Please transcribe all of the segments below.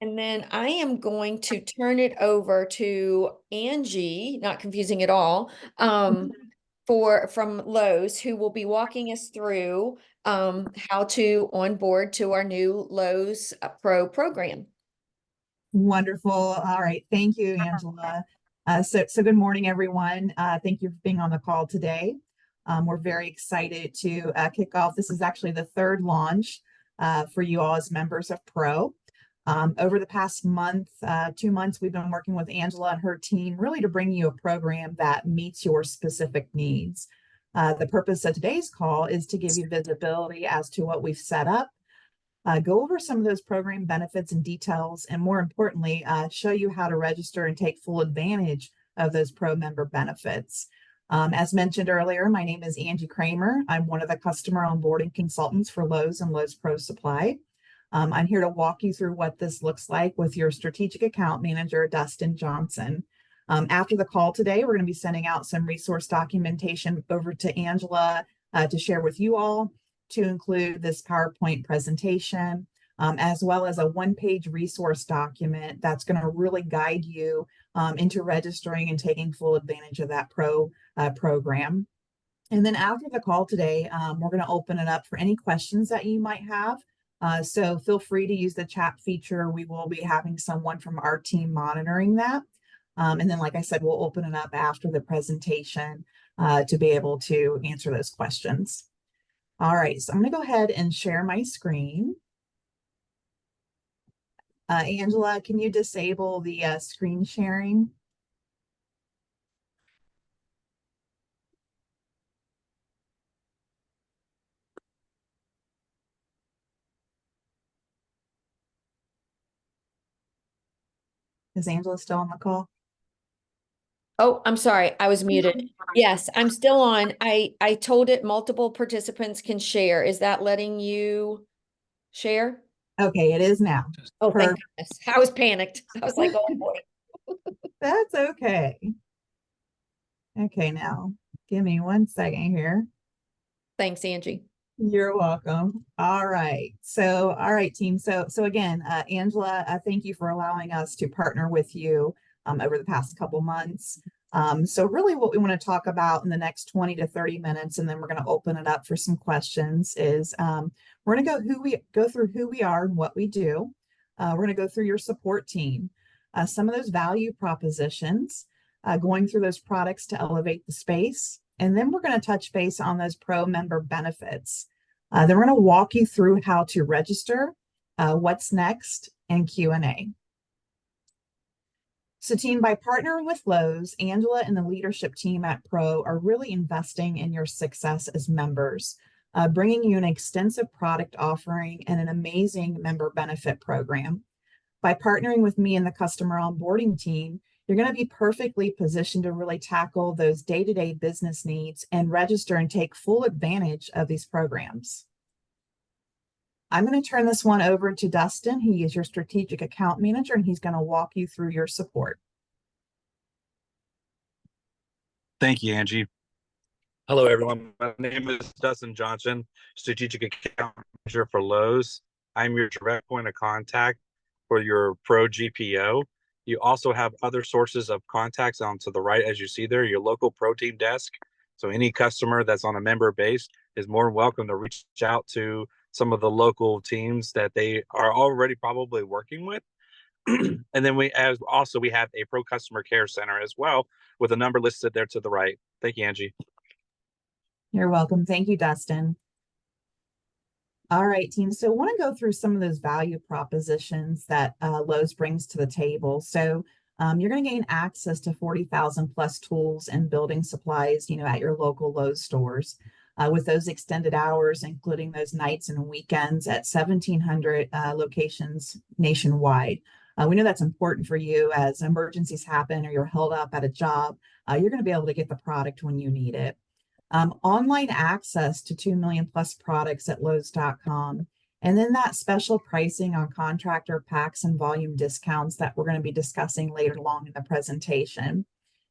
And then I am going to turn it over to Angie, not confusing at all, from Lowe's, who will be walking us through how to onboard to our new Lowe's Pro program. Wonderful. All right. Thank you, Angela. So good morning, everyone. Thank you for being on the call today. We're very excited to kick off. This is actually the third launch for you all as members of Pro. Over the past month, 2 months, we've been working with Angela and her team really to bring you a program that meets your specific needs. The purpose of today's call is to give you visibility as to what we've set up, go over some of those program benefits and details, and more importantly, show you how to register and take full advantage of those Pro member benefits. As mentioned earlier, my name is Angie Kramer. I'm one of the customer onboarding consultants for Lowe's and Lowe's Pro Supply. I'm here to walk you through what this looks like with your strategic account manager, Dustin Johnson. After the call today, we're going to be sending out some resource documentation over to Angela to share with you all, to include this PowerPoint presentation, as well as a one-page resource document that's going to really guide you into registering and taking full advantage of that Pro program. And then after the call today, we're going to open it up for any questions that you might have. So feel free to use the chat feature. We will be having someone from our team monitoring that. And then, like I said, we'll open it up after the presentation to be able to answer those questions. All right, so I'm going to go ahead and share my screen. Angela, can you disable the screen sharing? Is Angela still on the call? Oh, I'm sorry, I was muted. Yes, I'm still on. I told it multiple participants can share. Is that letting you share? Okay, it is now. Oh, thank goodness. I was panicked. I was like, oh boy. That's okay. Okay, now give me 1 second here. Thanks, Angie. You're welcome. All right. So, all right, team. So again, Angela, thank you for allowing us to partner with you over the past couple months. So really what we want to talk about in the next 20 to 30 minutes, and then we're going to open it up for some questions, is we're going to go through who we are and what we do. We're going to go through your support team, some of those value propositions, going through those products to elevate the space. And then we're going to touch base on those Pro member benefits. Then we're going to walk you through how to register, what's next, and Q&A. So team, by partnering with Lowe's, Angela and the leadership team at Pro are really investing in your success as members, bringing you an extensive product offering and an amazing member benefit program. By partnering with me and the customer onboarding team, you're going to be perfectly positioned to really tackle those day-to-day business needs and register and take full advantage of these programs. I'm going to turn this one over to Dustin. He is your strategic account manager, and he's going to walk you through your support. Thank you, Angie. Hello, everyone. My name is Dustin Johnson, strategic account manager for Lowe's. I'm your direct point of contact for your Pro GPO. You also have other sources of contacts on to the right, as you see there, your local Pro team desk. So any customer that's on a member base is more than welcome to reach out to some of the local teams that they are already probably working with. And then we have a Pro customer care center as well, with a number listed there to the right. Thank you, Angie. You're welcome. Thank you, Dustin. All right, team. So I want to go through some of those value propositions that Lowe's brings to the table. So you're going to gain access to 40,000 plus tools and building supplies, at your local Lowe's stores, with those extended hours, including those nights and weekends at 1,700 locations nationwide. We know that's important for you as emergencies happen or you're held up at a job. You're going to be able to get the product when you need it. Online access to 2 million plus products at Lowes.com. And then that special pricing on contractor packs and volume discounts that we're going to be discussing later along in the presentation.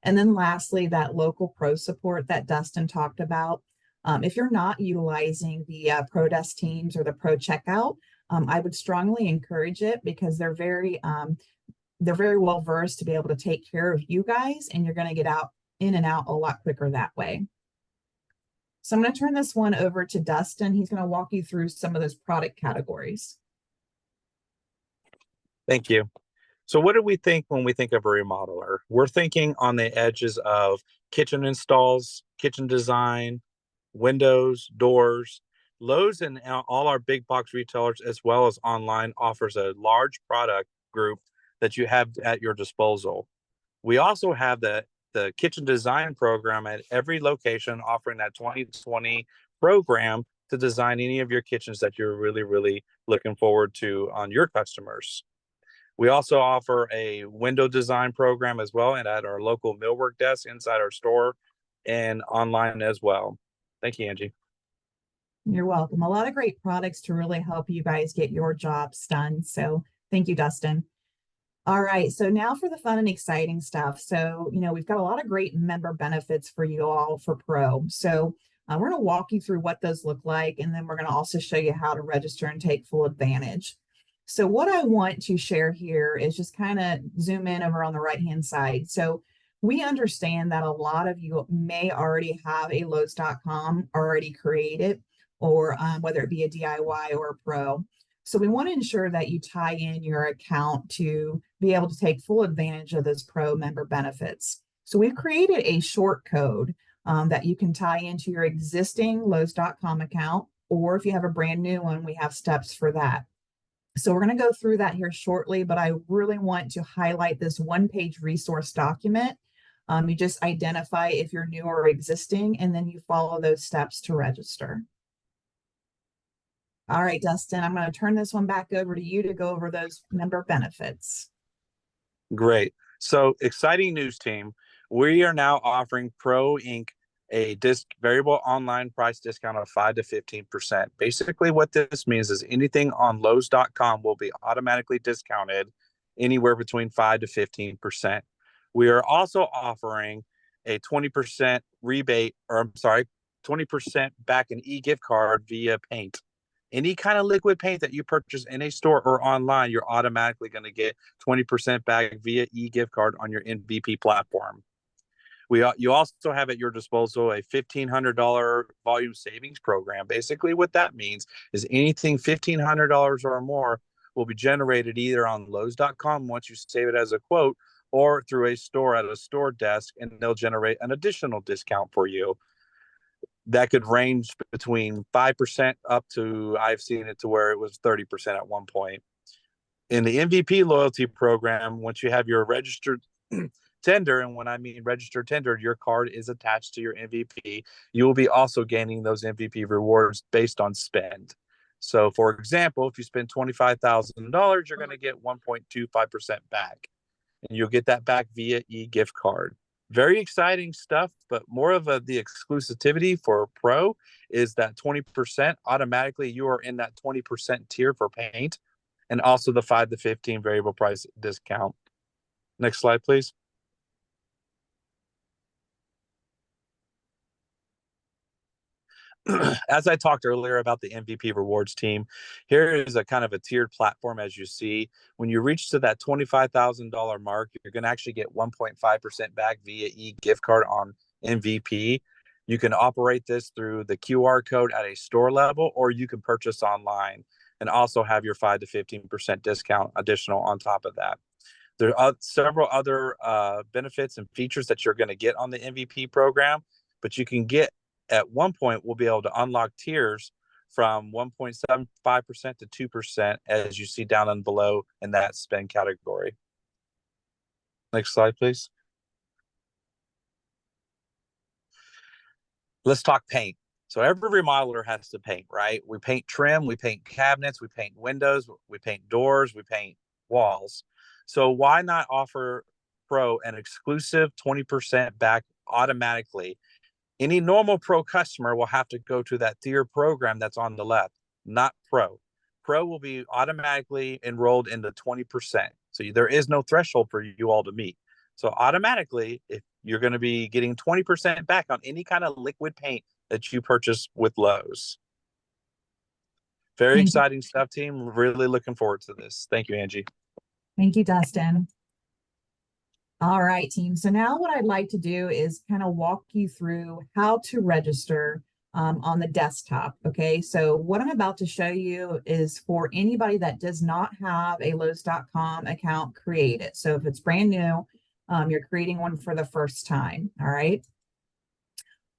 And then lastly, that local Pro support that Dustin talked about. If you're not utilizing the Pro Desk teams or the Pro checkout, I would strongly encourage it because they're very well versed to be able to take care of you guys, and you're going to get out in and out a lot quicker that way. So I'm going to turn this one over to Dustin. He's going to walk you through some of those product categories. Thank you. So what do we think when we think of a remodeler? We're thinking on the edges of kitchen installs, kitchen design, windows, doors. Lowe's and all our big box retailers, as well as online, offers a large product group that you have at your disposal. We also have the kitchen design program at every location, offering that 2020 program to design any of your kitchens that you're really, really looking forward to on your customers. We also offer a window design program as well, and at our local millwork desk inside our store and online as well. Thank you, Angie. You're welcome. A lot of great products to really help you guys get your jobs done. So thank you, Dustin. All right, so now for the fun and exciting stuff. So, we've got a lot of great member benefits for you all for Pro. So we're going to walk you through what those look like, and then we're going to also show you how to register and take full advantage. So what I want to share here is just kind of zoom in over on the right-hand side. So we understand that a lot of you may already have a Lowe's.com already created, or whether it be a DIY or a Pro. So we want to ensure that you tie in your account to be able to take full advantage of those Pro member benefits. So we've created a short code that you can tie into your existing Lowe's.com account, or if you have a brand new one, we have steps for that. So we're going to go through that here shortly, but I really want to highlight this one-page resource document. You just identify if you're new or existing, and then you follow those steps to register. All right, Dustin, I'm going to turn this one back over to you to go over those member benefits. Great. So exciting news, team. We are now offering Pro Inc. a variable online price discount of 5 to 15%. Basically, what this means is anything on Lowe's.com will be automatically discounted anywhere between 5 to 15%. We are also offering a 20% rebate, or I'm sorry, 20% back an e-gift card via paint. Any kind of liquid paint that you purchase in a store or online, you're automatically going to get 20% back via e-gift card on your MVP platform. You also have at your disposal a $1,500 volume savings program. Basically, what that means is anything $1,500 or more will be generated either on Lowe's.com once you save it as a quote, or through a store at a store desk, and they'll generate an additional discount for you. That could range between 5% up to, I've seen it to where it was 30% at one point. In the MVP loyalty program, once you have your registered tender, and when I mean registered tender, your card is attached to your MVP, you will be also gaining those MVP rewards based on spend. So for example, if you spend $25,000, you're going to get 1.25% back, and you'll get that back via e-gift card. Very exciting stuff, but more of the exclusivity for Pro is that 20% automatically you are in that 20% tier for paint, and also the 5 to 15 variable price discount. Next slide, please. As I talked earlier about the MVP rewards team, here is a kind of a tiered platform. As you see, when you reach to that $25,000 mark, you're going to actually get 1.5% back via e-gift card on MVP. You can operate this through the QR code at a store level, or you can purchase online and also have your 5 to 15% discount additional on top of that. There are several other benefits and features that you're going to get on the MVP program, but you can get at one point, we'll be able to unlock tiers from 1.75% to 2%, as you see down and below in that spend category. Next slide, please. Let's talk paint. So every remodeler has to paint, right? We paint trim, we paint cabinets, we paint windows, we paint doors, we paint walls. So why not offer Pro an exclusive 20% back automatically? Any normal Pro customer will have to go to that tier program that's on the left, not Pro. Pro will be automatically enrolled in the 20%. So there is no threshold for you all to meet. So automatically, if you're going to be getting 20% back on any kind of liquid paint that you purchase with Lowe's. Very Thank you. exciting stuff, team. Really looking forward to this. Thank you, Angie. Thank you, Dustin. All right, team. So now what I'd like to do is kind of walk you through how to register on the desktop. Okay, so what I'm about to show you is for anybody that does not have a Lowe's.com account created. So if it's brand new, you're creating one for the first time. All right.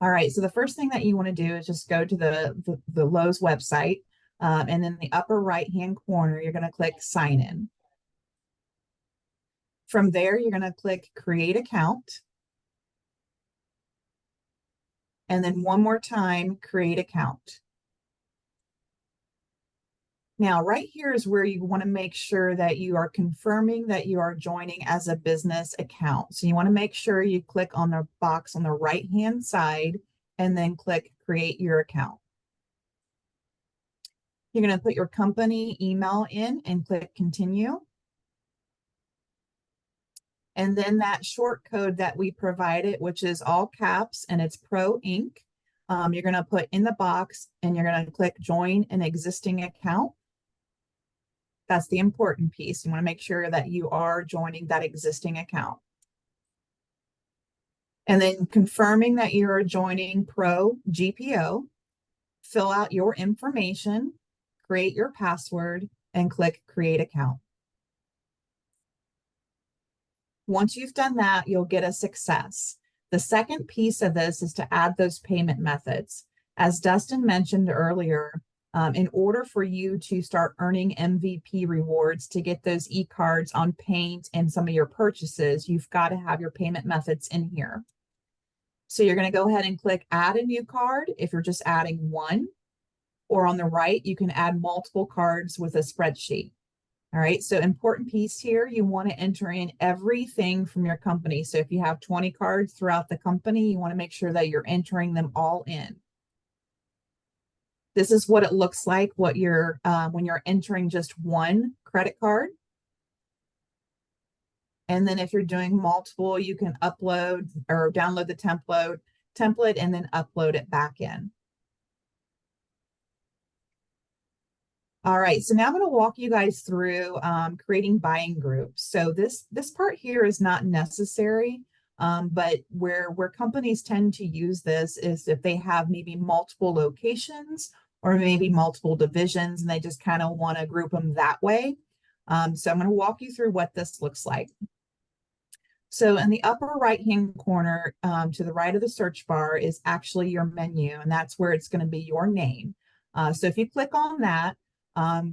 All right. So the first thing that you want to do is just go to the Lowe's website. And then in the upper right-hand corner, you're going to click sign in. From there, you're going to click create account. And then one more time, create account. Now, right here is where you want to make sure that you are confirming that you are joining as a business account. So you want to make sure you click on the box on the right-hand side and then click create your account. You're going to put your company email in and click continue. And then that short code that we provided, which is all caps and it's Pro Inc. You're going to put in the box and you're going to click join an existing account. That's the important piece. You want to make sure that you are joining that existing account. And then confirming that you're joining Pro GPO, fill out your information, create your password, and click create account. Once you've done that, you'll get a success. The second piece of this is to add those payment methods. As Dustin mentioned earlier, in order for you to start earning MVP rewards to get those e-cards on paint and some of your purchases, you've got to have your payment methods in here. So you're going to go ahead and click add a new card if you're just adding one, or on the right, you can add multiple cards with a spreadsheet. All right, so important piece here, you want to enter in everything from your company. So if you have 20 cards throughout the company, you want to make sure that you're entering them all in. This is what it looks like when you're entering just one credit card. And then if you're doing multiple, you can upload or download the template and then upload it back in. All right, so now I'm going to walk you guys through creating buying groups. So this part here is not necessary, but where companies tend to use this is if they have maybe multiple locations or maybe multiple divisions and they just kind of want to group them that way. So I'm going to walk you through what this looks like. So in the upper right-hand corner to the right of the search bar is actually your menu, and that's where it's going to be your name. So if you click on that,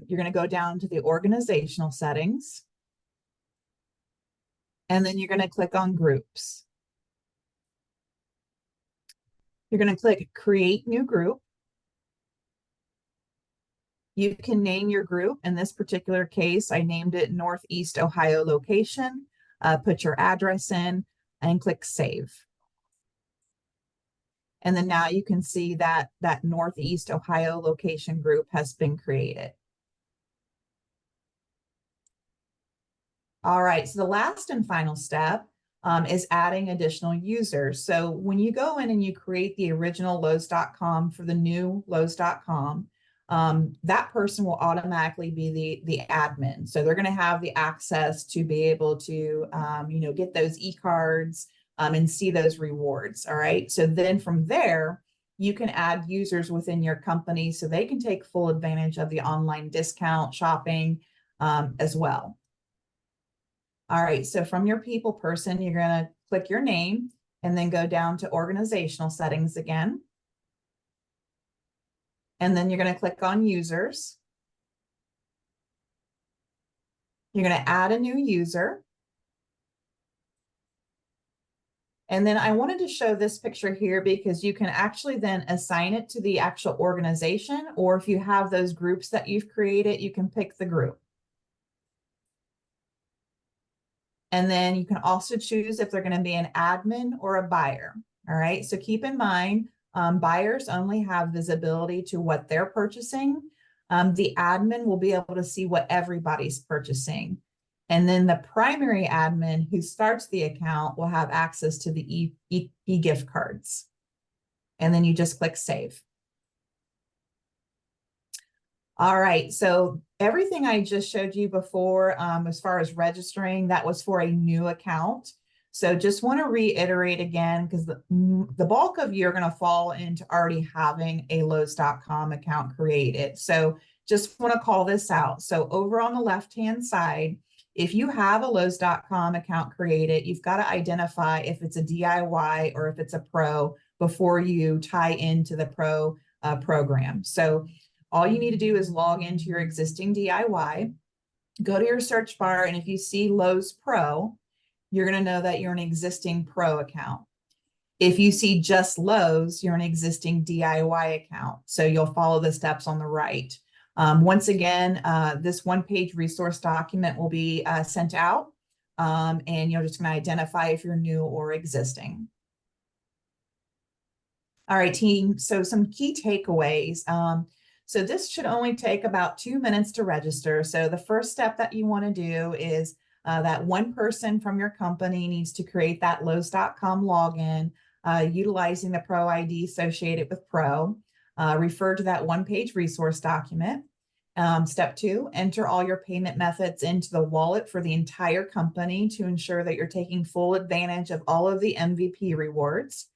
you're going to go down to the organizational settings, and then you're going to click on groups. You're going to click create new group. You can name your group. In this particular case, I named it Northeast Ohio location. Put your address in and click save. And then now you can see that that Northeast Ohio location group has been created. All right, so the last and final step is adding additional users. So when you go in and you create the original Lowe's.com for the new Lowe's.com, that person will automatically be the admin. So they're going to have the access to be able to, get those e-cards and see those rewards. All right. So then from there, you can add users within your company so they can take full advantage of the online discount shopping as well. All right. So from your people person, you're going to click your name and then go down to organizational settings again. And then you're going to click on users. You're going to add a new user. And then I wanted to show this picture here because you can actually then assign it to the actual organization, or if you have those groups that you've created, you can pick the group. And then you can also choose if they're going to be an admin or a buyer. All right, so keep in mind, buyers only have visibility to what they're purchasing. The admin will be able to see what everybody's purchasing. And then the primary admin who starts the account will have access to the e-gift cards. And then you just click save. All right, so everything I just showed you before, as far as registering, that was for a new account. So just want to reiterate again, because the bulk of you are going to fall into already having a Lowe's.com account created. So just want to call this out. So over on the left-hand side, if you have a Lowe's.com account created, you've got to identify if it's a DIY or if it's a pro before you tie into the pro program. So all you need to do is log into your existing DIY, go to your search bar, and if you see Lowe's Pro, you're going to know that you're an existing pro account. If you see just Lowe's, you're an existing DIY account. So you'll follow the steps on the right. Once again, this one-page resource document will be sent out, and you're just going to identify if you're new or existing. All right, team. So some key takeaways. So this should only take about 2 minutes to register. So the first step that you want to do is that one person from your company needs to create that Lowe's.com login utilizing the Pro ID associated with Pro. Refer to that one-page resource document. Step 2, enter all your payment methods into the wallet for the entire company to ensure that you're taking full advantage of all of the MVP rewards.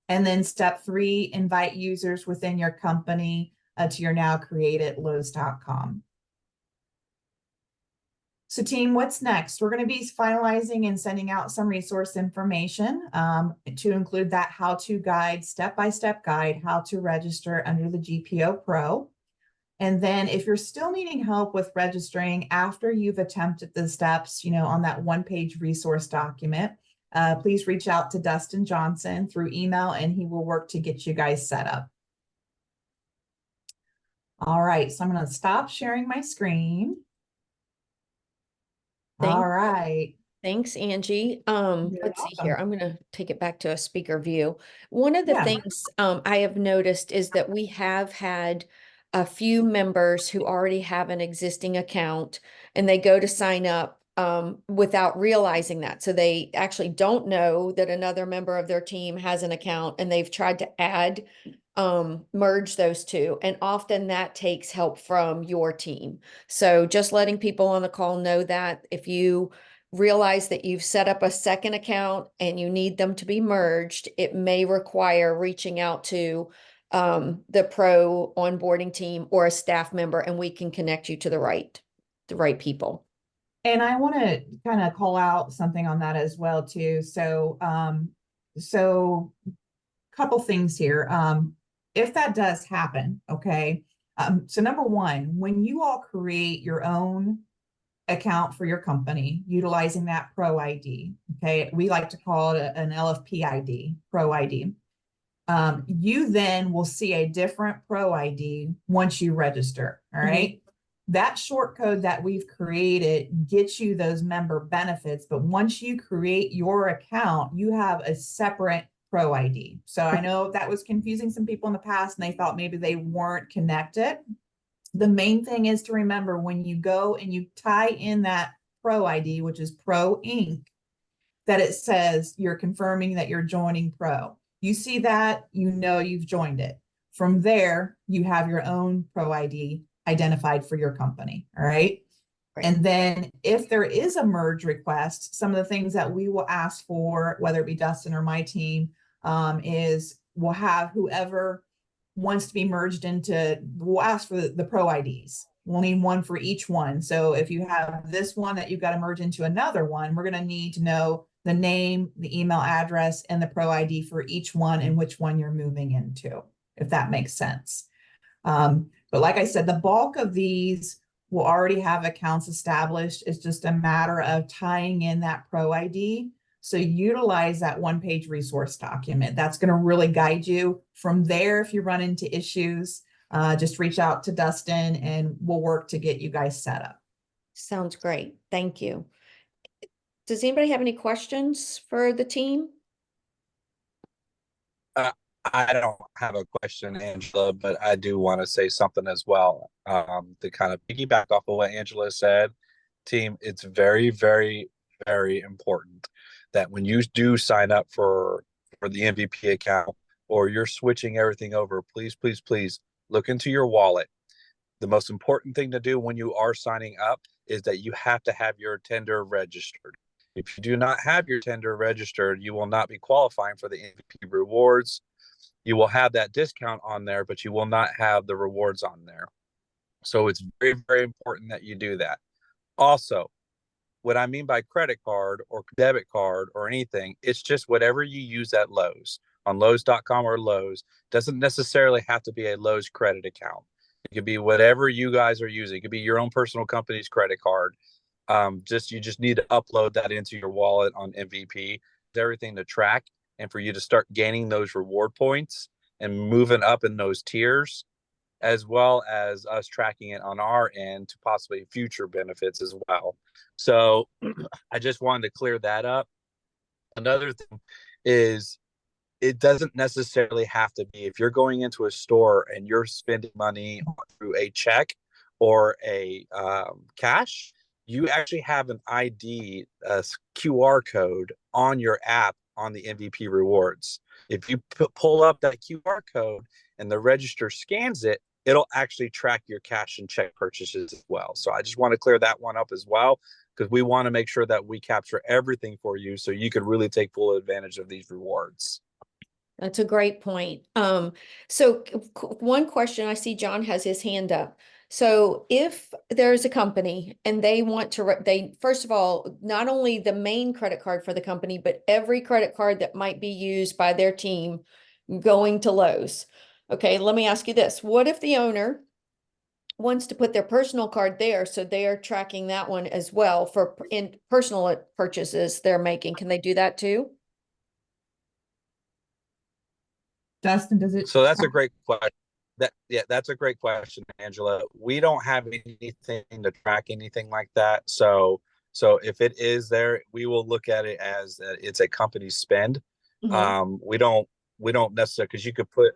And then step 3, invite users within your company to your now created Lowe's.com. So team, what's next? We're going to be finalizing and sending out some resource information to include that how-to guide, step-by-step guide, how to register under the GPO Pro. And then if you're still needing help with registering after you've attempted the steps, on that one-page resource document, please reach out to Dustin Johnson through email and he will work to get you guys set up. All right, so I'm going to stop sharing my screen. All right. Thanks, Angie. Let's see here. Welcome. I'm going to take it back to a speaker view. One of the things I have noticed is that we have had a few members who already have an existing account and they go to sign up without realizing that. So they actually don't know that another member of their team has an account and they've tried to add merge those two. And often that takes help from your team. So just letting people on the call know that if you realize that you've set up a second account and you need them to be merged, it may require reaching out to the pro onboarding team or a staff member, and we can connect you to the right people. And I want to kind of call out something on that as well too. So, couple things here. If that does happen, okay. So number one, when you all create your own account for your company utilizing that Pro ID, okay, we like to call it an LFP ID, Pro ID. You then will see a different Pro ID once you register. All right. That short code that we've created gets you those member benefits. But once you create your account, you have a separate Pro ID. So I know that was confusing some people in the past and they thought maybe they weren't connected. The main thing is to remember when you go and you tie in that Pro ID, which is Pro Inc., that it says you're confirming that you're joining Pro. You see that, you've joined it. From there, you have your own Pro ID identified for your company. All right. And then if there is a merge request, some of the things that we will ask for, whether it be Dustin or my team, is we'll have whoever wants to be merged into, we'll ask for the Pro IDs. We'll need one for each one. So if you have this one that you've got to merge into another one, we're going to need to know the name, the email address, and the Pro ID for each one and which one you're moving into, if that makes sense. But like I said, the bulk of these will already have accounts established. It's just a matter of tying in that Pro ID. So utilize that one-page resource document. That's going to really guide you. From there, if you run into issues, just reach out to Dustin and we'll work to get you guys set up. Sounds great. Thank you. Does anybody have any questions for the team? I don't have a question, Angela, but I do want to say something as well. To kind of piggyback off of what Angela said, team, it's very, very, very important that when you do sign up for the MVP account or you're switching everything over, please, please, please look into your wallet. the most important thing to do when you are signing up is that you have to have your tender registered. If you do not have your tender registered, you will not be qualifying for the MVP rewards. You will have that discount on there, but you will not have the rewards on there. So it's very, very important that you do that. Also, what I mean by credit card or debit card or anything, it's just whatever you use at Lowe's on Lowe's.com or Lowe's. Doesn't necessarily have to be a Lowe's credit account. It could be whatever you guys are using. It could be your own personal company's credit card. You just need to upload that into your wallet on MVP. Everything to track and for you to start gaining those reward points and moving up in those tiers, as well as us tracking it on our end to possibly future benefits as well. So I just wanted to clear that up. Another thing is it doesn't necessarily have to be if you're going into a store and you're spending money through a check or a cash, you actually have an ID, QR code on your app on the MVP rewards. If you pull up that QR code and the register scans it, it'll actually track your cash and check purchases as well. So I just want to clear that one up as well, because we want to make sure that we capture everything for you so you can really take full advantage of these rewards. That's a great point. So one question, I see John has his hand up. So if there's a company and they want to, they, first of all, not only the main credit card for the company, but every credit card that might be used by their team going to Lowe's. Okay, let me ask you this. What if the owner wants to put their personal card there, so they are tracking that one as well for in personal purchases they're making? Can they do that too? Dustin, does it? So that's a great question. That's a great question, Angela. We don't have anything to track anything like that. So if it is there, we will look at it as it's a company spend. We don't necessarily, because you could put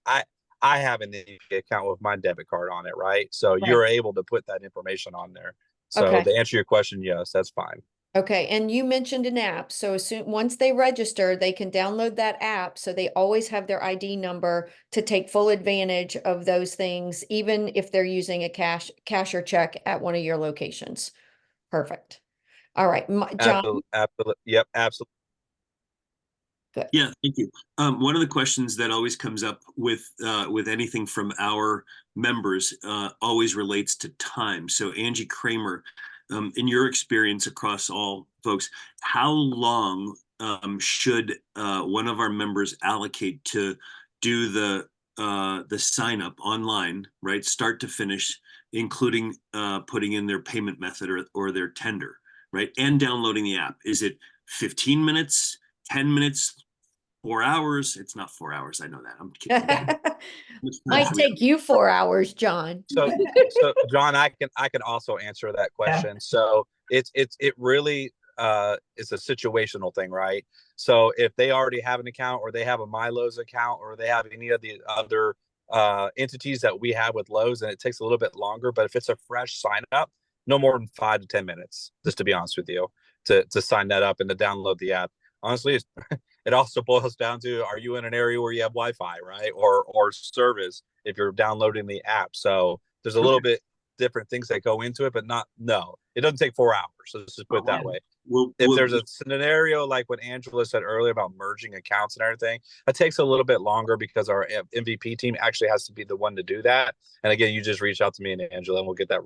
I have an account with my debit card on it, right? So you're able to put that information on there. So to answer your question, yes, that's fine. Okay, and you mentioned an app. So once they register, they can download that app, so they always have their ID number to take full advantage of those things, even if they're using a cash or check at one of your locations. Perfect. All right, John. Absolutely. Yep, absolutely. Good. Yeah, thank you. One of the questions that always comes up with anything from our members always relates to time. So Angie Kramer, in your experience across all folks, how long should one of our members allocate to do the sign up online, right, start to finish, including putting in their payment method or their tender, right, and downloading the app? Is it 15 minutes, 10 minutes, 4 hours? It's not 4 hours. I know that. I'm kidding. Might take you 4 hours, John. So John, I can also answer that question. So it really is a situational thing, right? So if they already have an account, or they have a MyLowe's account, or they have any of the other entities that we have with Lowe's, and it takes a little bit longer, but if it's a fresh sign up, no more than 5 to 10 minutes, just to be honest with you, to sign that up and to download the app. Honestly, it also boils down to, are you in an area where you have Wi-Fi, right? Or service if you're downloading the app. So there's a little bit different things that go into it, but it doesn't take 4 hours. So let's just put it that way. If there's a scenario like what Angela said earlier about merging accounts and everything, that takes a little bit longer because our MVP team actually has to be the one to do that. And again, you just reach out to me and Angela, and we'll get that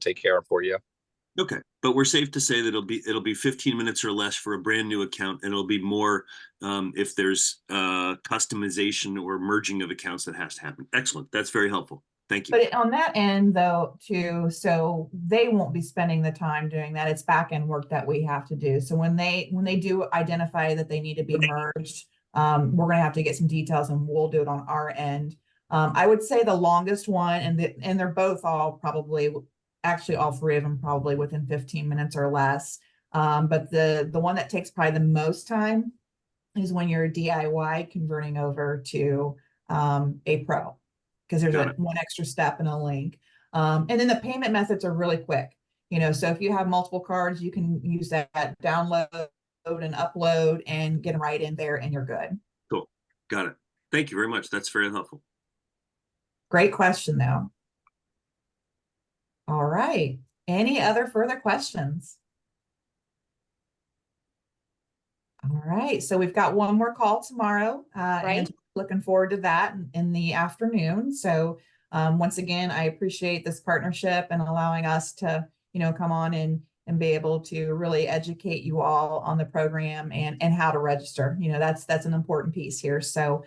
take care of for you. Okay, but we're safe to say that it'll be 15 minutes or less for a brand new account, and it'll be more if there's customization or merging of accounts that has to happen. Excellent, that's very helpful. Thank you. But on that end, though, too, so they won't be spending the time doing that. It's back end work that we have to do. So when they do identify that they need to be merged, we're going to have to get some details, and we'll do it on our end. I would say the longest one, and they're both all probably. Actually, all three of them probably within 15 minutes or less. But the one that takes probably the most time is when you're DIY converting over to a pro, because there's one extra step and a link. And then the payment methods are really quick. So if you have multiple cards, you can use that download and upload and get right in there, and you're good. Cool. Got it. Thank you very much. That's very helpful. Great question, though. All right. Any other further questions? All right. So we've got one more call tomorrow, Right. and looking forward to that in the afternoon. So once again, I appreciate this partnership and allowing us to, come on and be able to really educate you all on the program and how to register. That's an important piece here. So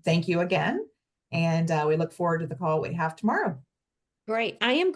thank you again. And we look forward to the call we have tomorrow. Great. I am going